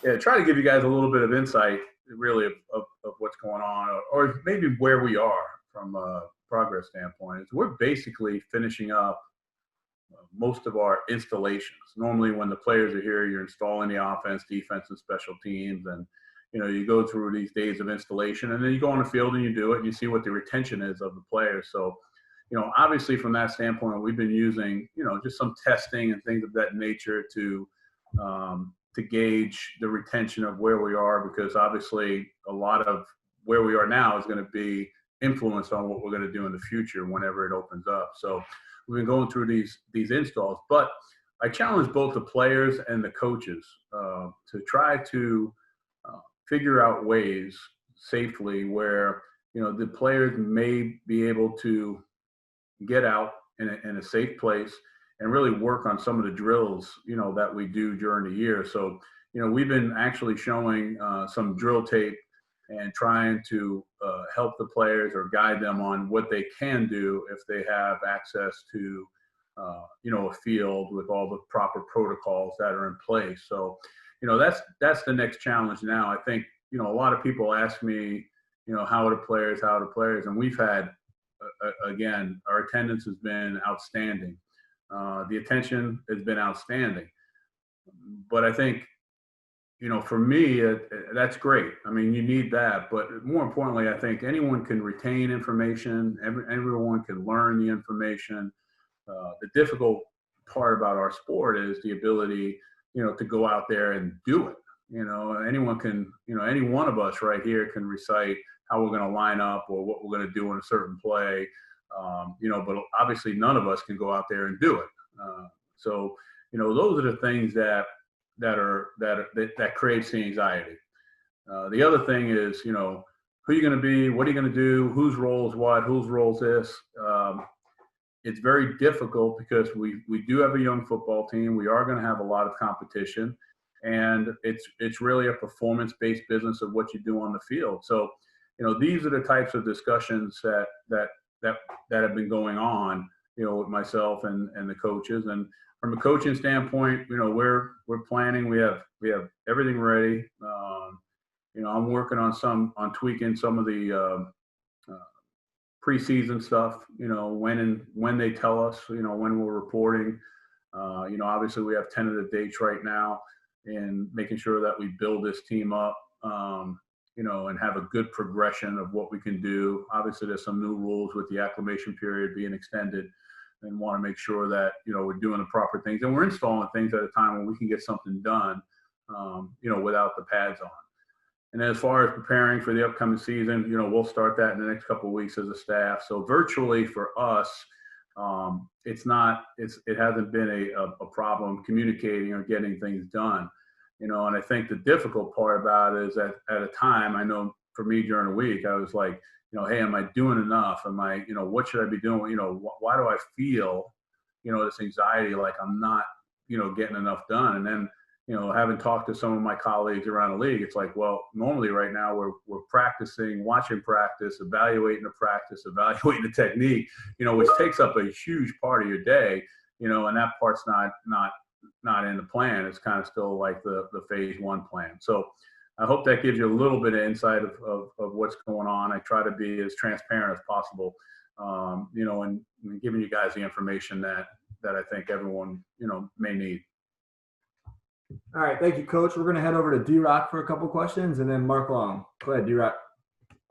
Yeah, try to give you guys a little bit of insight, really, of what's going on, or maybe where we are from a progress standpoint. We're basically finishing up most of our installations. Normally, when the players are here, you're installing the offense, defense, and special teams, and you go through these days of installation, and then you go on the field and you do it, and you see what the retention is of the players. So, obviously, from that standpoint, we've been using just some testing and things of that nature to gauge the retention of where we are, because obviously a lot of where we are now is going to be influenced on what we're going to do in the future whenever it opens up. So we've been going through these installs, but I challenge both the players and the coaches to try to figure out ways safely where the players may be able to get out in a safe place and really work on some of the drills, that we do during the year. So, we've been actually showing some drill tape and trying to help the players or guide them on what they can do if they have access to, a field with all the proper protocols that are in place. So, that's the next challenge now. I think, a lot of people ask me, how are the players? And we've had, again, our attendance has been outstanding. The attention has been outstanding. But I think, for me, that's great. I mean, you need that. But more importantly, I think anyone can retain information. Everyone can learn the information. The difficult part about our sport is the ability, to go out there and do it. Anyone can, any one of us right here can recite how we're going to line up or what we're going to do in a certain play. But obviously none of us can go out there and do it. So, those are the things that creates the anxiety. The other thing is, who are you going to be? What are you going to do? Whose role is what? Whose role is this? It's very difficult because we do have a young football team. We are going to have a lot of competition, and it's really a performance-based business of what you do on the field. So, these are the types of discussions that have been going on, with myself and the coaches. And from a coaching standpoint, we're planning. We have everything ready. I'm working on tweaking some of the preseason stuff. When they tell us, when we're reporting. Obviously we have tentative dates right now, and making sure that we build this team up. And have a good progression of what we can do. Obviously, there's some new rules with the acclimation period being extended, and want to make sure that, we're doing the proper things, and we're installing things at a time when we can get something done, without the pads on. And as far as preparing for the upcoming season, we'll start that in the next couple of weeks as a staff. So virtually for us, it hasn't been a problem communicating or getting things done. And I think the difficult part about it is that at a time, I know for me during the week, I was like, hey, am I doing enough? Am I, what should I be doing? Why do I feel, this anxiety, like I'm not, getting enough done? And then, having talked to some of my colleagues around the league, it's like, well, normally right now we're practicing, watching practice, evaluating the practice, evaluating the technique, which takes up a huge part of your day, and that part's not in the plan. It's kind of still like the phase one plan. So I hope that gives you a little bit of insight of what's going on. I try to be as transparent as possible, and giving you guys the information that I think everyone, may need. All right. Thank you, Coach. We're going to head over to D-Rock for a couple questions, and then Mark Long. Go ahead, D-Rock.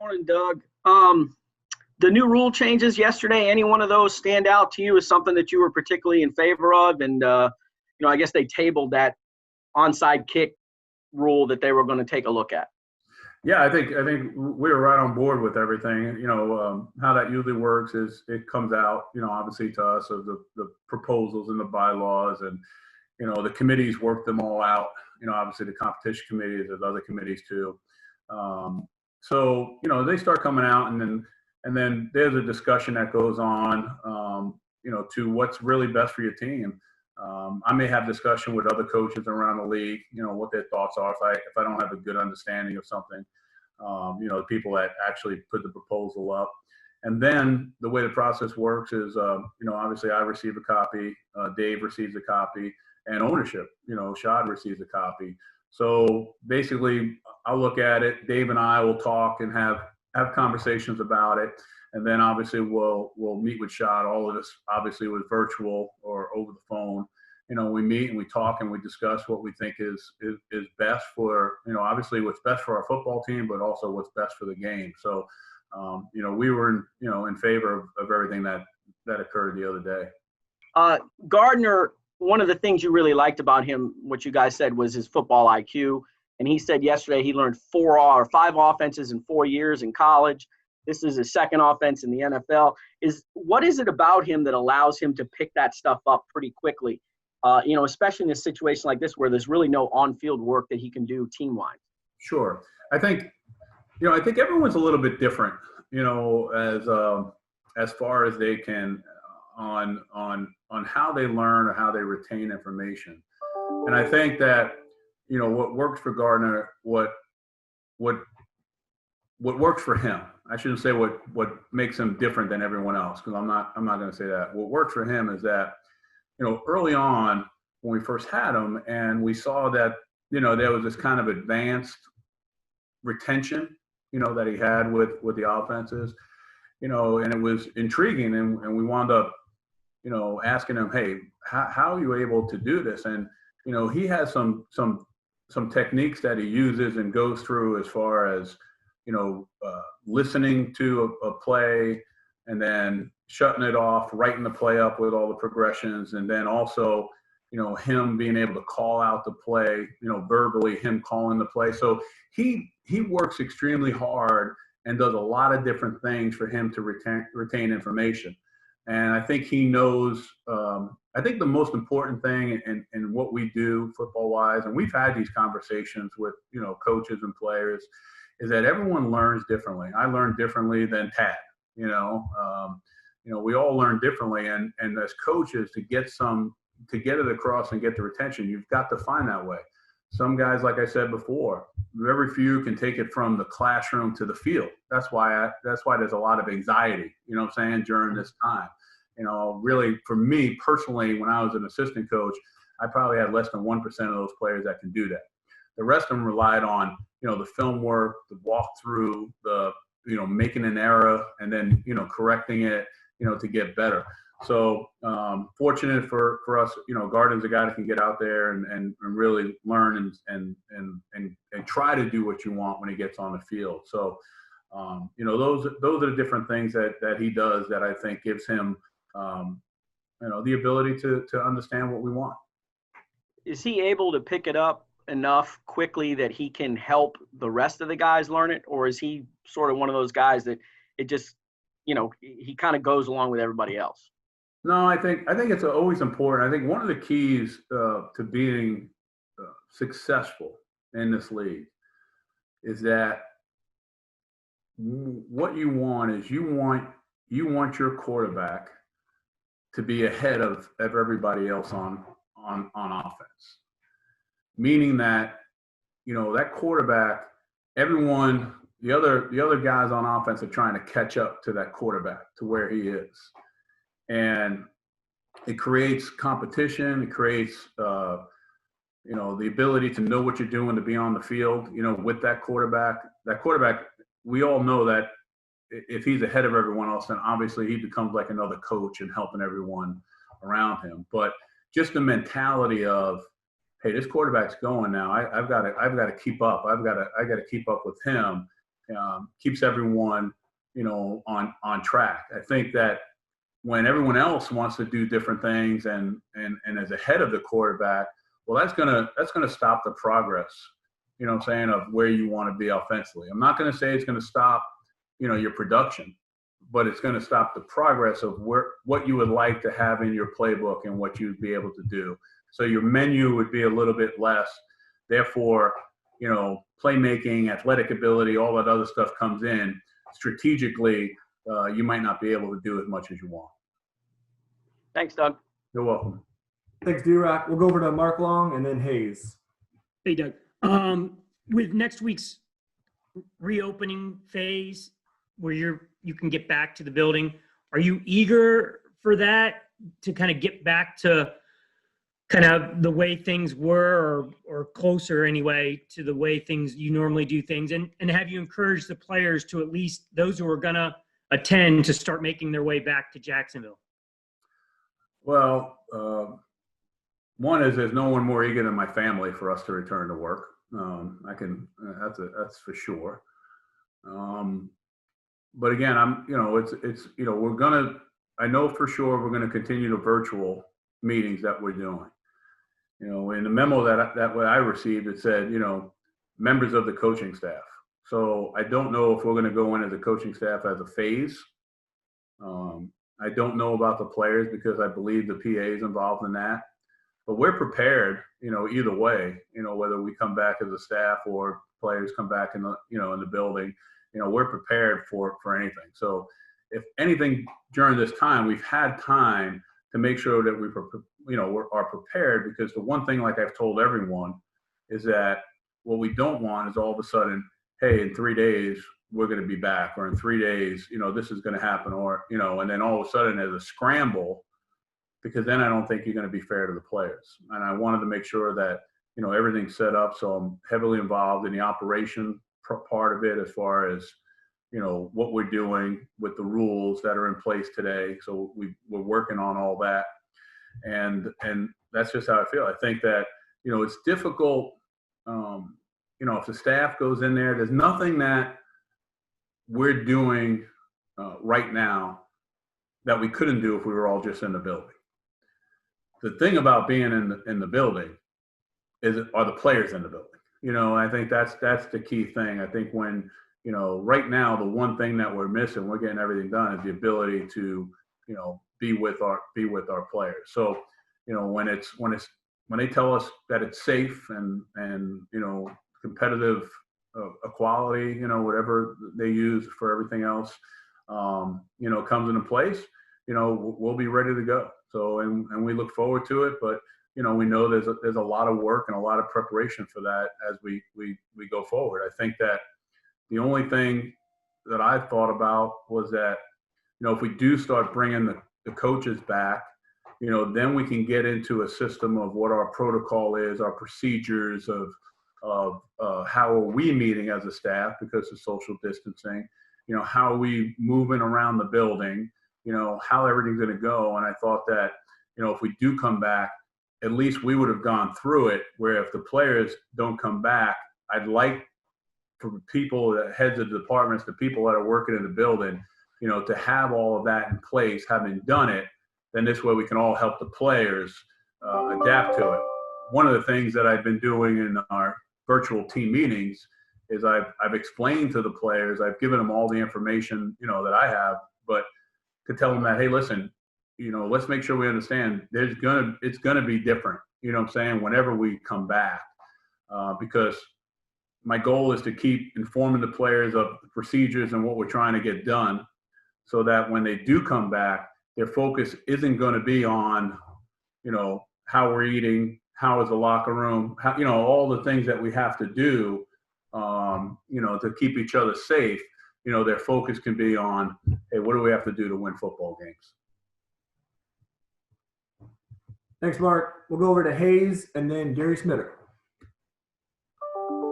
Morning, Doug. The new rule changes yesterday, any one of those stand out to you as something that you were particularly in favor of? And, I guess they tabled that onside kick rule that they were going to take a look at. Yeah, I think we were right on board with everything. How that usually works is it comes out, obviously to us of the proposals and the bylaws, and, the committees work them all out. Obviously the competition committee, there's other committees too. So, they start coming out, and then there's a discussion that goes on, to what's really best for your team. I may have discussion with other coaches around the league, what their thoughts are if I don't have a good understanding of something, the people that actually put the proposal up. And then the way the process works is, obviously I receive a copy, Dave receives a copy, and ownership. Shad receives a copy. So basically, I'll look at it. Dave and I will talk and have conversations about it. And then obviously we'll meet with Shad. All of this obviously was virtual or over the phone. We meet and we talk and we discuss what we think is best for, obviously what's best for our football team, but also what's best for the game. So, we were, in favor of everything that occurred the other day. Gardner, one of the things you really liked about him, what you guys said, was his football IQ. And he said yesterday he learned 4 or 5 offenses in 4 years in college. This is his second offense in the NFL. What is it about him that allows him to pick that stuff up pretty quickly? Especially in a situation like this where there's really no on-field work that he can do team-wise. Sure. I think everyone's a little bit different, as far as they can on how they learn or how they retain information. And I think that, what works for Gardner, what works for him. I shouldn't say what makes him different than everyone else, because I'm not going to say that. What works for him is that, early on when we first had him and we saw that, there was this kind of advanced retention, that he had with the offenses, and it was intriguing. And we wound up, asking him, hey, how are you able to do this? And, he has some techniques that he uses and goes through as far as, listening to a play and then shutting it off, writing the play up with all the progressions, and then also, him being able to call out the play, verbally, him calling the play. So he works extremely hard and does a lot of different things for him to retain information. And I think he knows, I think the most important thing in what we do football-wise, and we've had these conversations with, coaches and players, is that everyone learns differently. I learn differently than Tad, we all learn differently. And as coaches, to get it across and get the retention, you've got to find that way. Some guys, like I said before, very few can take it from the classroom to the field. That's why there's a lot of anxiety, during this time. Really, for me personally, when I was an assistant coach, I probably had less than 1% of those players that can do that. The rest of them relied on, the film work, the walkthrough, the, making an error and then, correcting it, to get better. So fortunate for us, Gardner's a guy that can get out there and really learn and try to do what you want when he gets on the field. So, those are the different things that he does that I think gives him, the ability to understand what we want. Is he able to pick it up enough quickly that he can help the rest of the guys learn it? Or is he sort of one of those guys that it just, he kind of goes along with everybody else? No, I think it's always important. I think one of the keys to being successful in this league is that what you want is you want your quarterback to be ahead of everybody else on offense. Meaning that, that quarterback, everyone, the other guys on offense are trying to catch up to that quarterback, to where he is. And it creates competition. It creates, the ability to know what you're doing, to be on the field, with that quarterback. That quarterback, we all know that if he's ahead of everyone else, then obviously he becomes like another coach and helping everyone around him. But just the mentality of, hey, this quarterback's going now. I've got to keep up. I got to keep up with him. Keeps everyone, on track. I think that when everyone else wants to do different things and is ahead of the quarterback, well, that's gonna stop the progress, of where you want to be offensively. I'm not going to say it's going to stop, your production, but it's going to stop the progress of what you would like to have in your playbook and what you'd be able to do. So your menu would be a little bit less. Therefore, playmaking, athletic ability, all that other stuff comes in. Strategically, you might not be able to do as much as you want. Thanks, Doug. You're welcome. Thanks, D-Rock. We'll go over to Mark Long and then Hayes. Hey, Doug. With next week's reopening phase where you can get back to the building, are you eager for that, to kind of get back to kind of the way things were or closer anyway to the way things you normally do things? And have you encouraged the players to, at least those who are going to attend, to start making their way back to Jacksonville? Well, one is there's no one more eager than my family for us to return to work. That's for sure. But again, I know for sure we're going to continue the virtual meetings that we're doing. In the memo that I received, it said, members of the coaching staff. So I don't know if we're going to go in as a coaching staff as a phase. I don't know about the players because I believe the PA is involved in that. But we're prepared, either way, whether we come back as a staff or players come back in the building, we're prepared for anything. So if anything during this time, we've had time to make sure that we are prepared, because the one thing, like I've told everyone, is that what we don't want is all of a sudden, hey, in 3 days, we're going to be back, or in 3 days, this is going to happen, or, and then all of a sudden there's a scramble, because then I don't think you're going to be fair to the players. And I wanted to make sure that, everything's set up. So I'm heavily involved in the operation part of it, as far as, what we're doing with the rules that are in place today. So we're working on all that. And that's just how I feel. I think that, it's difficult, if the staff goes in there, there's nothing that we're doing right now that we couldn't do if we were all just in the building. The thing about being in the building are the players in the building. I think that's the key thing. I think when, right now, the one thing that we're missing, we're getting everything done, is the ability to, be with our players. So, when they tell us that it's safe and competitive equality, whatever they use for everything else, comes into place, we'll be ready to go. So, and we look forward to it, but, we know there's a lot of work and a lot of preparation for that as we go forward. I think that the only thing that I thought about was that, if we do start bringing the coaches back, then we can get into a system of what our protocol is, our procedures of how are we meeting as a staff because of social distancing, how are we moving around the building, how everything's going to go. And I thought that, if we do come back, at least we would have gone through it, where if the players don't come back, I'd like for people, the heads of the departments, the people that are working in the building, to have all of that in place, having done it, then this way we can all help the players adapt to it. One of the things that I've been doing in our virtual team meetings is I've explained to the players, I've given them all the information, that I have, but to tell them that, hey, listen, let's make sure we understand it's gonna be different, whenever we come back, because my goal is to keep informing the players of the procedures and what we're trying to get done, so that when they do come back, their focus isn't going to be on, how we're eating, how is the locker room, how, all the things that we have to do, to keep each other safe. Their focus can be on, hey, what do we have to do to win football games? Thanks, Mark. We'll go over to Hayes and then Gary Smitter.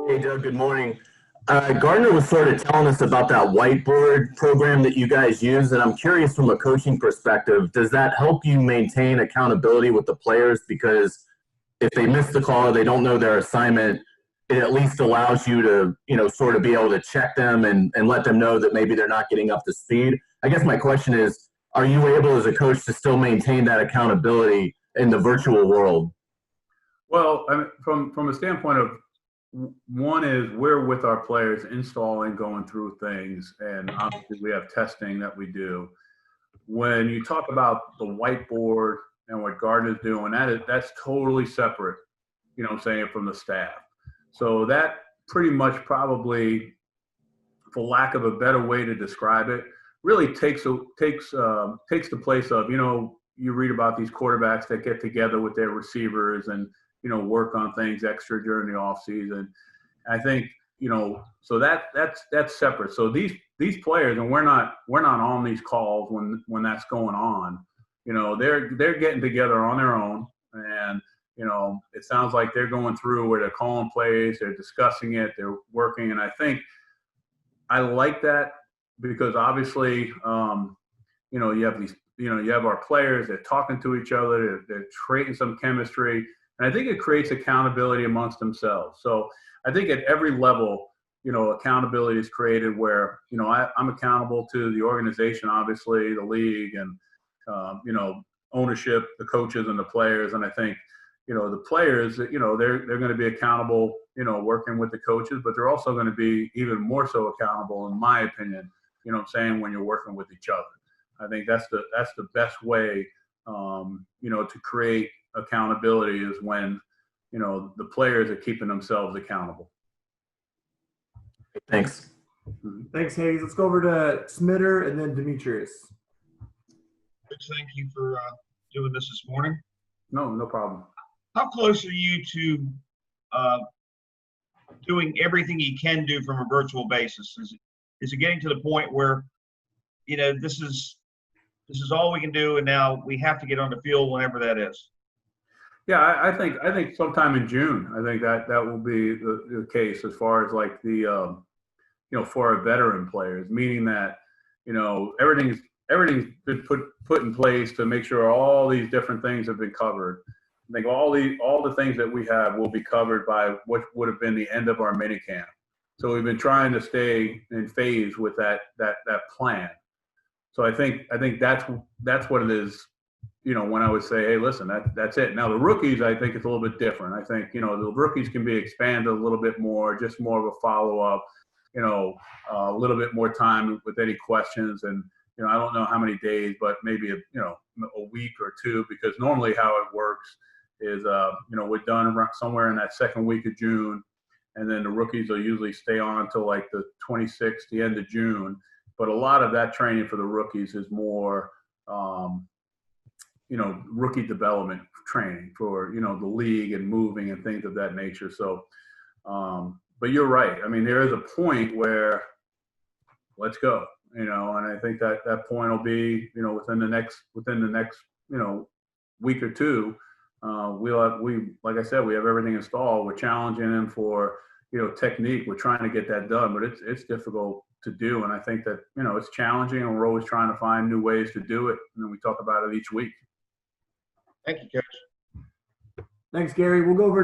Hey, Doug, good morning. Gardner was sort of telling us about that whiteboard program that you guys use, and I'm curious, from a coaching perspective, does that help you maintain accountability with the players? Because if they miss the call or they don't know their assignment, it at least allows you to, sort of be able to check them and let them know that maybe they're not getting up to speed. I guess my question is, are you able as a coach to still maintain that accountability in the virtual world? Well, I mean, from a standpoint of, one is we're with our players installing, going through things, and obviously we have testing that we do. When you talk about the whiteboard and what Gardner's doing, that's totally separate, from the staff. So that pretty much probably, for lack of a better way to describe it, really takes the place of, you read about these quarterbacks that get together with their receivers and, work on things extra during the off season. I think, so that's separate. So these players, and we're not on these calls when that's going on, they're getting together on their own, and, it sounds like they're going through where they're calling plays, they're discussing it, they're working. And I think I like that because obviously, you have these, you have our players, they're talking to each other, they're creating some chemistry. And I think it creates accountability amongst themselves. So I think at every level, accountability is created where, I'm accountable to the organization, obviously, the league, and, ownership, the coaches and the players. And I think, the players, they're going to be accountable, working with the coaches, but they're also going to be even more so accountable, in my opinion, when you're working with each other. I think that's the best way, to create accountability is when, the players are keeping themselves accountable. Thanks. Thanks, Hayes. Let's go over to Smitter and then Demetrius. Thank you for doing this morning. No problem. How close are you to doing everything you can do from a virtual basis? Is it getting to the point where, this is all we can do, and now we have to get on the field whenever that is? Yeah, I think sometime in June, I think that will be the case as far as like the, for our veteran players, meaning that, everything's been put in place to make sure all these different things have been covered. I think all the things that we have will be covered by what would have been the end of our minicamp. So we've been trying to stay in phase with that plan. So I think that's what it is. When I would say, hey, listen, that's it. Now the rookies, I think it's a little bit different. I think, the rookies can be expanded a little bit more, just more of a follow-up, a little bit more time with any questions. And, I don't know how many days, but maybe, a week or two, because normally how it works is, we're done somewhere in that second week of June. And then the rookies will usually stay on until like the 26th, the end of June. But a lot of that training for the rookies is more, rookie development training for, the league and moving and things of that nature. So, but you're right. I mean, there is a point where let's go, and I think that point will be, within the next, week or two. Like I said, we have everything installed. We're challenging them for, technique. We're trying to get that done, but it's difficult to do. And I think that, it's challenging, and we're always trying to find new ways to do it. And we talk about it each week. Thank you, Coach. Thanks, Gary. We'll go over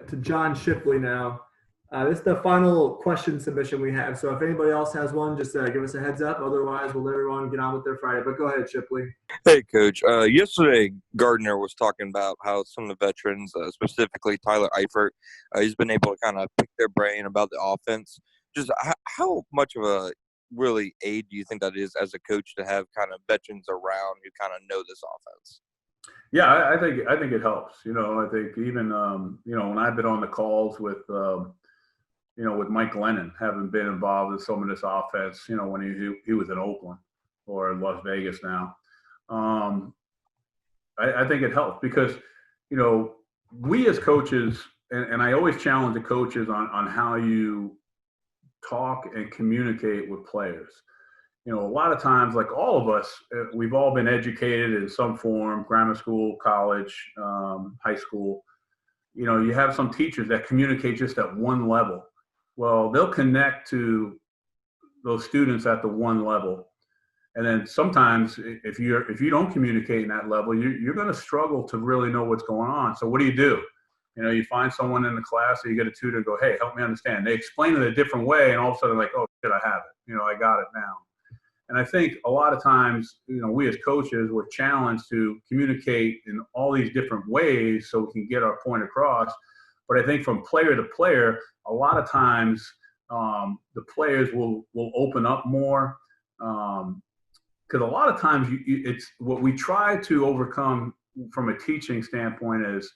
to John Shipley now. This is the final question submission we have. So if anybody else has one, just give us a heads up. Otherwise, we'll let everyone get on with their Friday. But go ahead, Shipley. Hey, Coach. Yesterday, Gardner was talking about how some of the veterans, specifically Tyler Eifert, he's been able to kind of pick their brain about the offense. Just how much of a really aid do you think that is as a coach to have kind of veterans around who kind of know this offense? Yeah, I think it helps. I think even when I've been on the calls with with Mike Lennon, having been involved in some of this offense, when he was in Oakland or Las Vegas now, I think it helps because we as coaches, and I always challenge the coaches on how you talk and communicate with players. A lot of times, like all of us, we've all been educated in some form, grammar school, college, high school. You have some teachers that communicate just at one level. Well, they'll connect to those students at the one level. And then sometimes if you don't communicate in that level, you're going to struggle to really know what's going on. So what do? You find someone in the class, or you get a tutor and go, hey, help me understand. They explain it a different way, and all of a sudden like, oh, shit, I have it. I got it now. And I think a lot of times, we as coaches, we're challenged to communicate in all these different ways so we can get our point across. But I think from player to player, a lot of times the players will open up more. Because a lot of times it's what we try to overcome from a teaching standpoint is,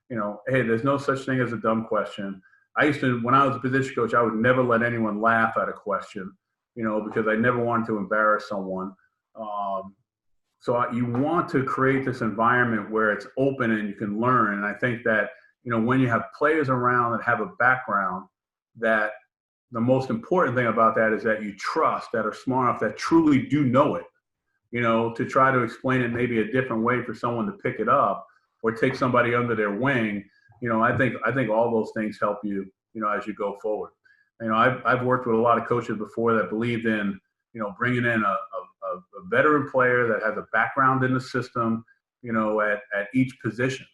hey, there's no such thing as a dumb question. I used to, when I was a position coach, I would never let anyone laugh at a question. Because I never wanted to embarrass someone. So you want to create this environment where it's open and you can learn. And I think that, when you have players around that have a background, that the most important thing about that is that you trust, that are smart enough, that truly do know it, to try to explain it maybe a different way for someone to pick it up. or take somebody under their wing. I think all those things help you, as you go forward. I've worked with a lot of coaches before that believed in, bringing in a veteran player that has a background in the system, at each position.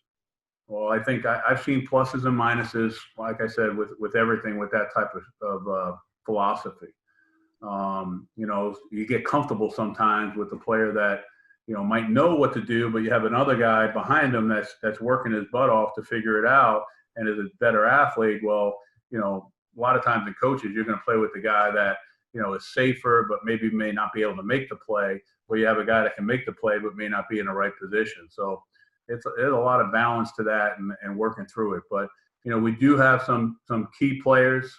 Well, I think I've seen pluses and minuses, like I said, with everything, with that type of philosophy. You get comfortable sometimes with the player that, might know what to do, but you have another guy behind him that's working his butt off to figure it out and is a better athlete. Well, a lot of times in coaches, you're going to play with the guy that, is safer, but maybe may not be able to make the play, where you have a guy that can make the play, but may not be in the right position. So there's a lot of balance to that and working through it. But, we do have some key players,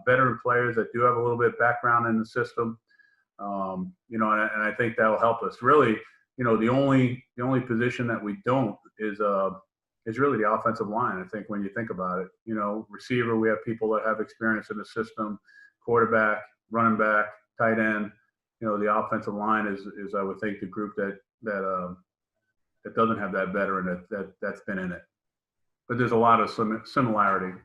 veteran players that do have a little bit background in the system. And I think that'll help us. Really, the only position that we don't is really the offensive line. I think when you think about it, receiver, we have people that have experience in the system, quarterback, running back, tight end. The offensive line is I would think the group that doesn't have that veteran that's been in it. But there's a lot of similarity.